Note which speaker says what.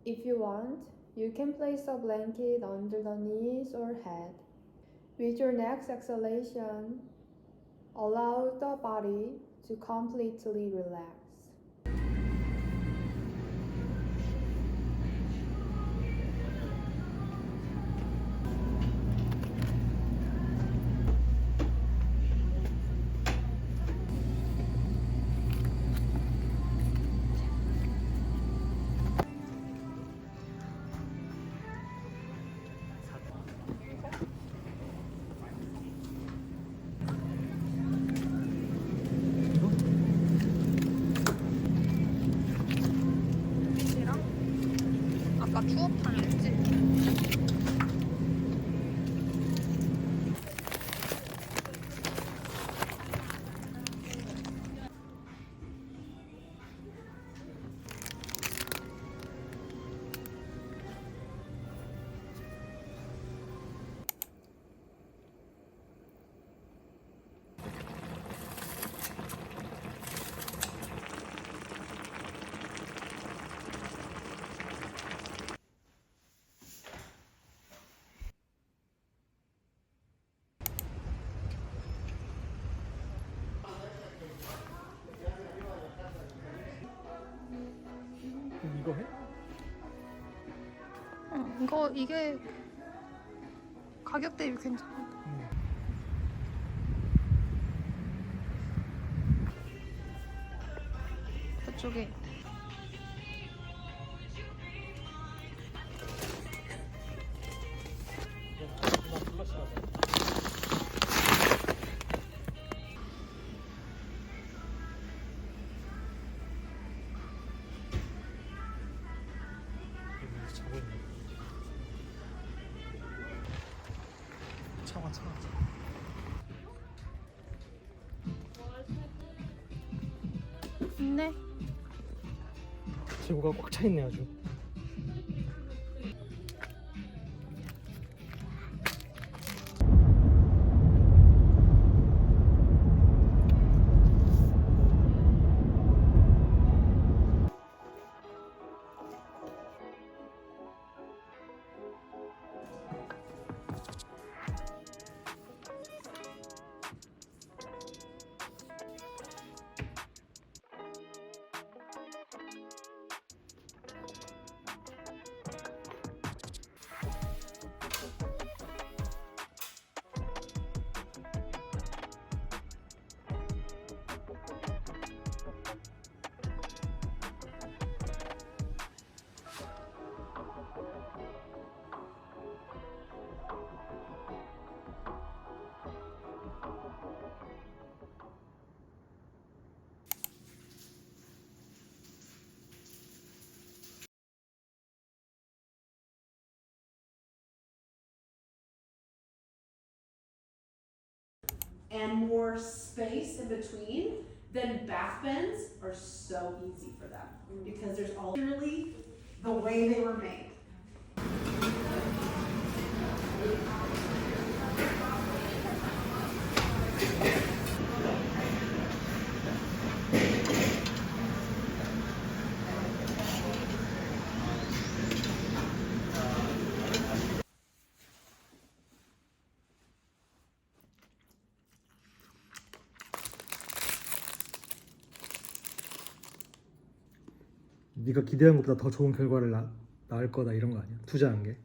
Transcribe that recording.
Speaker 1: If you want, you can place a blanket under the knees or head. With your next exhalation, allow the body to completely relax.
Speaker 2: 아까 추어탕 했지?
Speaker 3: 이거 해?
Speaker 2: 이게 가격 대비 괜찮아. 그쪽에
Speaker 3: 자고 있네. 참아.
Speaker 2: 있네.
Speaker 3: 재고가 꽉 차 있네 아주.
Speaker 4: And more space in between, then back bends are so easy for them because there's all literally the way they were made.
Speaker 3: 네가 기대한 것보다 더 좋은 결과를 낳을 거다 이런 거 아니야? 투자한 게?